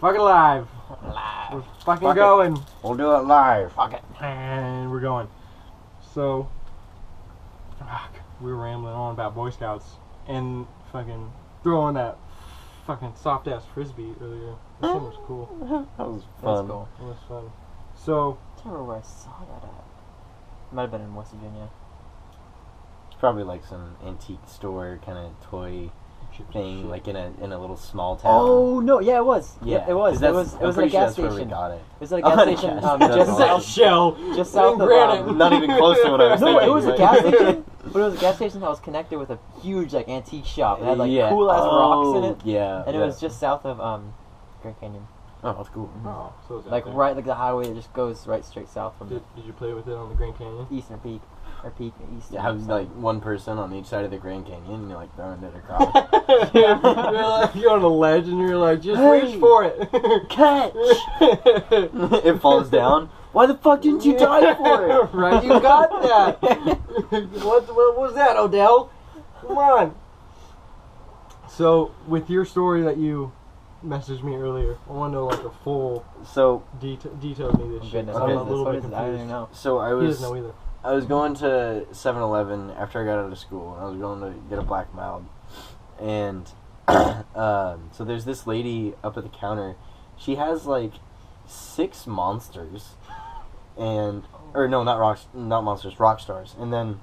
Fucking live. We're fucking going. We'll do it live. Fuck it. And we're going. So, we were rambling on about Boy Scouts and fucking throwing that fucking soft ass frisbee earlier. That thing was cool. That was fun. Cool. It was fun. So, I can't remember where I saw that at. Might have been in West Virginia. It's probably like some antique store kind of toy thing, like in a little small town. Oh no! Yeah, it was. Yeah, It was. It was at a gas Where we station. got it. It was at a gas station. Just south. Shell. Just south of. Not even close to what I was No, thinking. it was a gas station. But it was a gas station that was connected with a huge like antique shop. It had like cool ass rocks in it. Yeah. And it was just south of Grand Canyon. Oh, that's cool. Oh, so it's Like right, like the highway that just goes right straight south from Did you play with it on the Grand Canyon? Eastern Peak, or Peak Eastern. You have like one person on each side of the Grand Canyon, and you're like throwing it across. You're on a ledge, and you're like, just reach for it. Catch! It falls down. Why the fuck didn't you dive for it? Right, you got that. What was that, Odell? Come on. So, with your story that you messaged me earlier, I want to know like a full detail of me this shit. Goodness, I'm okay. a little bit I don't confused. even know. So He doesn't know either. I was going to 7-Eleven after I got out of school, and I was going to get a black mild. And so there's this lady up at the counter. She has like 6 monsters, or no, not monsters, rock stars. And then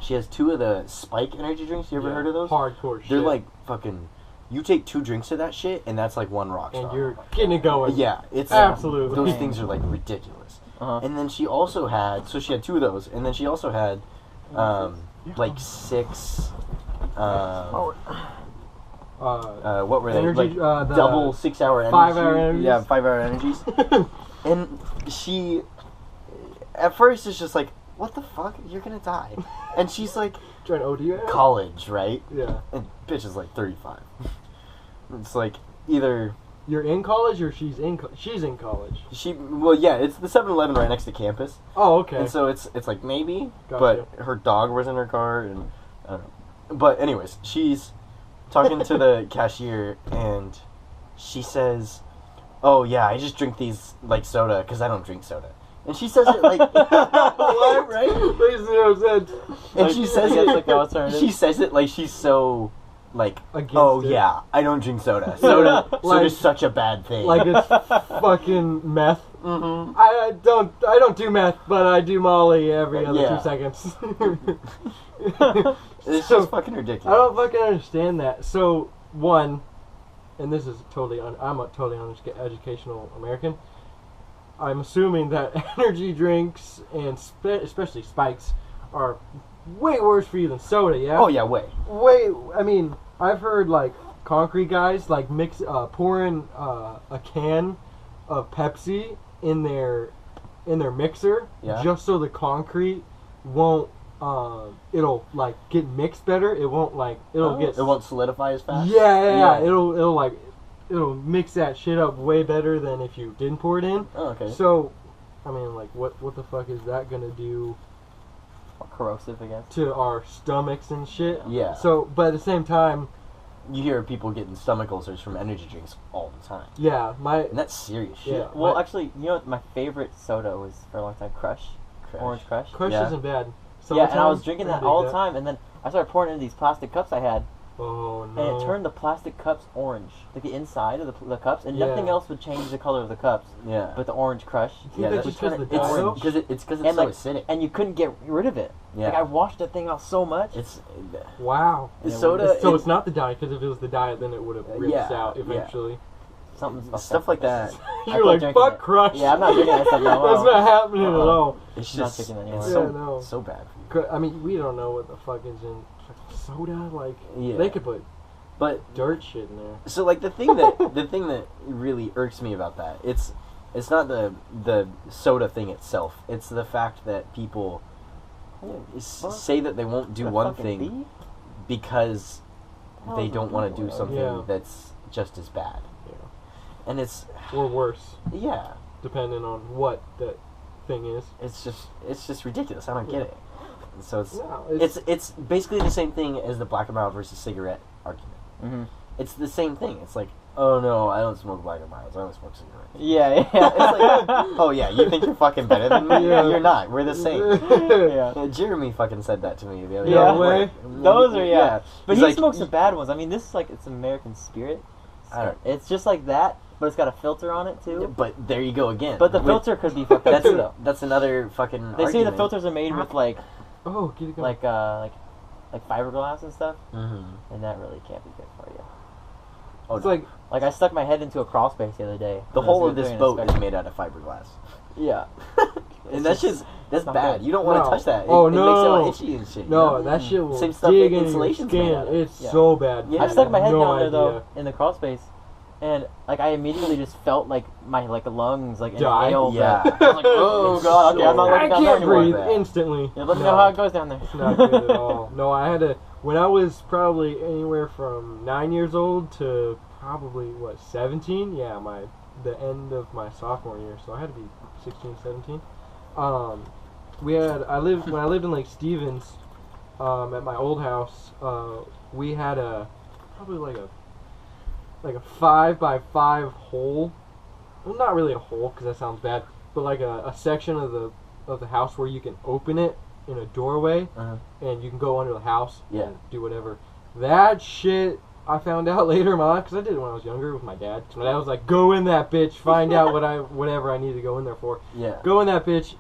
she has 2 of the Spike energy drinks. You ever heard of those? Hardcore shit. They're like fucking. You take 2 drinks of that shit, and that's like 1 rock star. And you're getting it going. Yeah, it's Absolutely. Those things are like ridiculous. Uh-huh. And then she also had, so she had 2 of those, and then she also had, like 6, what were they? Energy, like the double 6-hour energy. 5-hour energies. Yeah, 5-hour energies. And she, at first, is just like, what the fuck? You're gonna die. And she's like, Trying to OD you? college, right? Yeah. And bitch is like 35. It's like, either... You're in college or she's in college? Well, yeah, it's the 7-Eleven right next to campus. Oh, okay. And so it's like maybe, Gotcha. but her dog was in her car, and I don't know. But anyways, she's talking to the cashier, and she says, "Oh yeah, I just drink these like soda because I don't drink soda." And she says it like, what, right? Makes no sense. And Like, she says I guess, it like, the alternative. She says it like she's so like, Against oh it. yeah, I don't drink soda. Soda's Like- such a bad thing. Like it's fucking meth. mm-hmm. I don't do meth, but I do Molly every other Yeah. 2 seconds. It's So, just fucking ridiculous. I don't fucking understand that. So, one, and this is totally, I'm a totally uneducational American. I'm assuming that energy drinks and especially spikes are way worse for you than soda. Yeah. Oh yeah, way. I mean, I've heard like concrete guys like pouring a can of Pepsi in their mixer, Yeah. just so the concrete won't it'll like get mixed better. It won't like It won't solidify as fast. Yeah. It'll mix that shit up way better than if you didn't pour it in. Oh, okay. So, I mean, like, what the fuck is that gonna do Corrosive, I guess. to our stomachs and shit? Yeah. So, but at the same time, You hear people getting stomach ulcers from energy drinks all the time. yeah, And that's serious shit. Yeah. Well, What? actually, you know what my favorite soda was for a long time? Crush. Orange Crush. Crush Yeah. isn't bad. Yeah, and I was Summertime, drinking pretty that all big the time, and then I started pouring it into these plastic cups I had, Oh no! and it turned the plastic cups orange, like the inside of the cups, and Yeah. nothing else would change the color of the cups, Yeah. but the Orange Crush. You think that's would just 'cause turn of it the dye, though? Because it's and so like, acidic. and you couldn't get rid of it. Yeah. Like I washed that thing out so much. It's Wow. the Yeah, soda. So it's not the diet, because if it was the diet, then it would have ripped yeah, out yeah. eventually. Something's stuff like that. I You're quit like, drinking fuck it. Crush. Yeah, I'm not drinking that stuff no more. That's not happening at all. It's Not just drinking that it's anymore. Yeah, no. so bad for you. I mean, we don't know what the fuck is in soda. Like, Yeah. they could put But dirt shit in there. so like the thing that really irks me about that, it's not the soda thing itself. It's the fact that people say that they won't do The one fucking thing bee? because they Oh, don't want to do yeah. something Yeah. that's just as bad. Yeah. And it's Or worse, yeah, depending on what that thing is. it's just ridiculous. I don't get it. So No, it's basically the same thing as the black and mild versus cigarette argument. Mm-hmm. It's the same thing. It's like, Oh no, I don't smoke Black and Milds. I only smoke cigarettes. Yeah. It's like, oh yeah, you think you're fucking better than me? Yeah. You're not. We're the same. Yeah. Jeremy fucking said that to me the other Yeah. day. No way. Those are, yeah. But He's he smokes the bad ones. I mean, this is like, it's American Spirit. I don't- It's just like that, but it's got a filter on it too. But there you go again. But the With- filter could be fucked up too, though. that's another fucking. They say the argument. filters are made with like Oh, get it going. like fiberglass and stuff, Mm-hmm. and that really can't be good for you. Oh, It's like, Like I stuck my head into a crawl space the other day. the when I was whole of this doing an boat is inspection. made out of fiberglass. Yeah. And that's just- that's not bad. good. You don't want to No. touch that. Oh, it makes it no. all itchy and shit. you no, know? that shit will Same stuff dig that into your insulation's made skin. out of. It's Yeah. so bad. Yeah. I stuck my head no down there though idea. in the crawl space, and like I immediately just felt like my lungs like Die? inhaled. Yeah. I was like, oh It's god, okay, I'm not so- looking I down there can't anymore. breathe bad. instantly. Yeah, let me No. know how it goes down there. It's not good at all. No, I had to, when I was probably anywhere from 9 years old to probably, 17? Yeah, the end of my sophomore year, so I had to be 16, 17. When I lived in Lake Stevens, at my old house, we had probably like a 5x5 hole. Well, not really a hole, because that sounds bad, but like a section of the house where you can open it in a doorway, Uh-huh. and you can go under the house Yeah. and do whatever. That shit, I found out later in my life, because I did it when I was younger with my dad. 'Cause my dad was like, go in that bitch, find out whatever I need to go in there for. Yeah. Go in that bitch,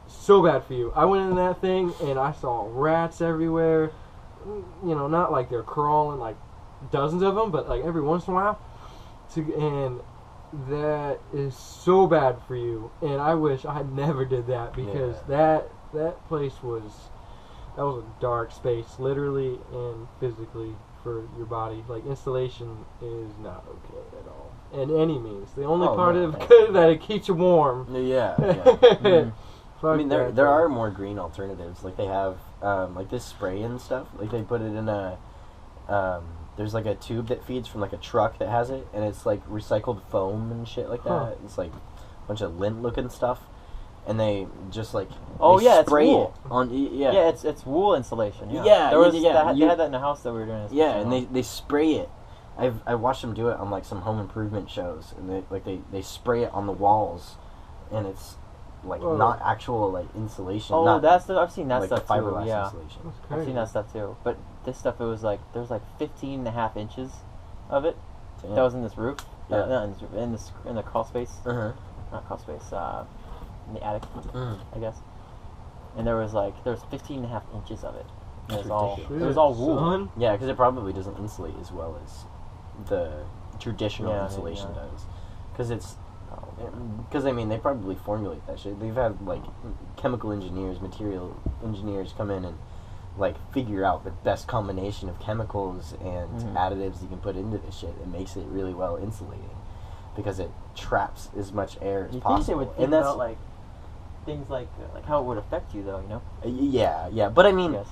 so bad for you. I went in that thing, and I saw rats everywhere. You know, not like they're crawling like dozens of them, but like every once in a while. And that is so bad for you. And I wish I never did that, because that place was a dark space, literally and physically, for your body. Like, installation is not okay at all, in any means. The only part of it that it keeps you warm. Yeah. Yeah. Fuck I mean, that there thing. are more green alternatives. Like they have like this spray and stuff. Like they put it in a there's like a tube that feeds from like a truck that has it, and it's like recycled foam and shit like that. Huh. It's like a bunch of lint looking stuff, and they just like It's spray wool. it on Yeah, it's wool insulation. Yeah, Yeah, there was yeah, they had that in the house that we were doing. Yeah, and they spray it. I watched them do it on like some home improvement shows, and they spray it on the walls, and it's like Whoa. not actual like insulation. Oh, not, I've seen that like stuff fiberglass too. Yeah, insulation. That's I've crazy. seen that stuff too. But this stuff, it was like there's like 15.5 inches of it Damn. that was in this roof. Yeah. Not in the crawl space. Uh-huh. Not crawl space. In the attic, Mm. I guess. And there was 15.5 inches of it. And That's it was ridiculous. all wool. Son. Yeah, because it probably doesn't insulate as well as the traditional Yeah, insulation yeah. does. Because I mean, they probably formulate that shit. They've had like chemical engineers, material engineers come in and like figure out the best combination of chemicals and additives you can put into this shit that makes it really well insulating, because it traps as much air as You think possible. they would think and that's about like things like how it would affect you, though, you know? yeah. But I mean, Yes.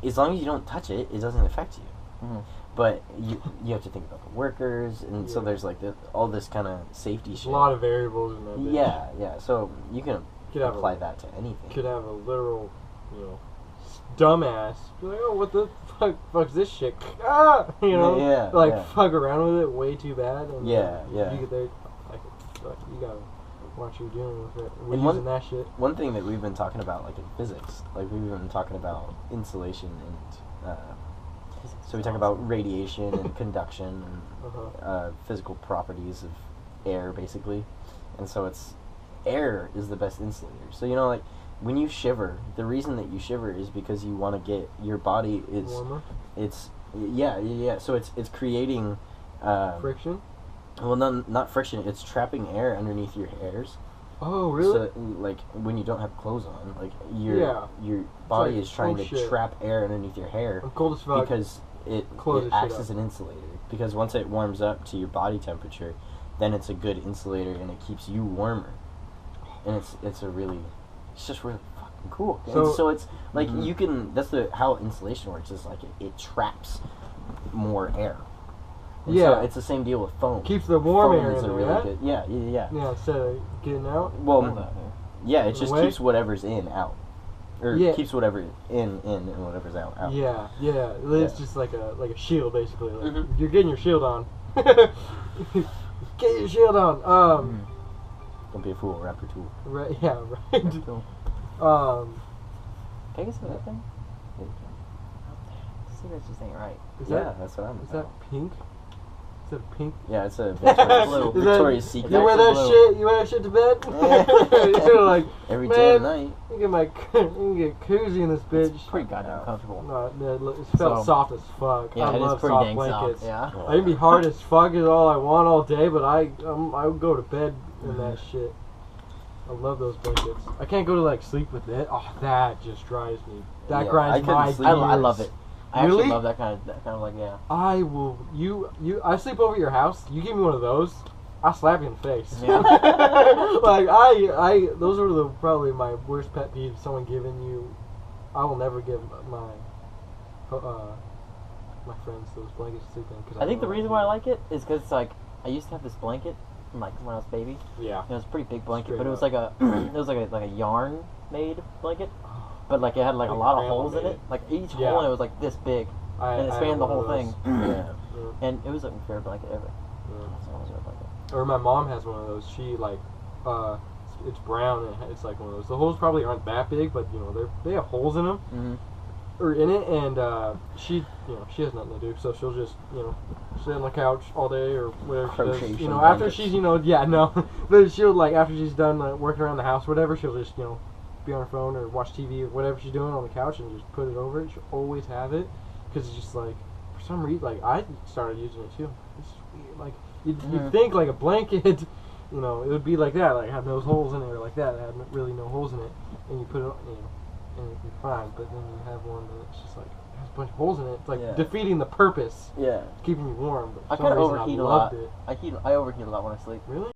as long as you don't touch it, it doesn't affect you. Mhm. But you have to think about the workers, and so Yeah. there's like all this kind of safety There's shit. a lot of variables in that bitch. Yeah. So you can Could have apply that to anything. Could have a literal, dumbass. Be like, oh, what the fuck's this shit? Ah! Yeah, Like, yeah. fuck around with it way too bad. And Yeah. You get there, like, fuck, you gotta watch who you're dealing with it. We're And using that shit. One thing that we've been talking about, like in physics, like we've been talking about insulation and so we talk about radiation and conduction and Uh-huh. physical properties of air, basically. And so air is the best insulator. So like when you shiver, the reason that you shiver is because you want to get your body is Warmer. So it's creating Friction. well, not friction. It's trapping air underneath your hairs. Oh, really? So, like, when you don't have clothes on, like, your body like, is trying oh, to shit. trap air underneath your hair I'm cold as fuck. because it Close this acts shit as up. an insulator. Because once it warms up to your body temperature, then it's a good insulator and it keeps you warmer. And it's just really fucking cool. So it's like you can. That's how insulation works. Is like it traps more air. And Yeah. so it's the same deal with foam. Keeps the warm Foam air is in a there, really yeah? good. Yeah. Yeah, instead of getting out. Well, yeah, it just Away? keeps whatever's in out, or Yeah. keeps whatever in and whatever's out. Yeah. It's Yeah. just like a shield, basically. Like, Mhm. you're getting your shield on, Get your shield on. Don't be a fool, Raptor Tool. Right, yeah, right. Cool. Can I get some of that thing? Cigarettes just ain't right. That's what I'm Is that pink? Is that pink? Yeah, it's a Blue. Victoria's Secret. You wear that Blue. shit? You wear that shit to bed? You're like, Every man, damn night. you can get koozie in this bitch. It's pretty goddamn comfortable. No, it felt soft as fuck. Yeah, I it is love pretty soft dang blankets. soft. Yeah. I can be hard as fuck is all I want all day, but I would go to bed in that shit. I love those blankets. I can't go to like sleep with it. Oh, that just drives me. That grinds my gears. I love it. I Really? actually love that kind of like, yeah. I will. I sleep over at your house. You give me one of those, I'll slap you in the face. Yeah. Like those are probably my worst pet peeves. Someone giving you. I will never give my friends those blankets to sleep in. Cause I think the reason why I like it is because it's like I used to have this blanket from like when I was a baby. Yeah. It was a pretty big blanket, Straight but it was up. like a yarn made blanket. But like it had like a lot of holes in it. Like each hole in it was like this big, and it spanned the whole thing. Yeah. And it was like my favorite blanket ever. Or my mom has one of those. She like, it's brown and it's like one of those. The holes probably aren't that big, but you know they have holes in them. Mm-hmm. Or in it, and she has nothing to do, so she'll just sit on the couch all day or whatever she does. After she's but she'll like after she's done working around the house, or whatever, she'll just be on her phone or watch TV or whatever she's doing on the couch and just put it over it. She'll always have it because it's just like for some reason like I started using it too. It's weird. Like you'd think like a blanket, it would be like that, like have those holes in it or like that. It had really no holes in it, and you put it and it'd be fine, but then you have one that it's just like has a bunch of holes in it. It's like defeating the purpose. Yeah. Keeping you warm. But I for some kind of reason overheat I a loved lot. it. I overheat a lot when I sleep. Really?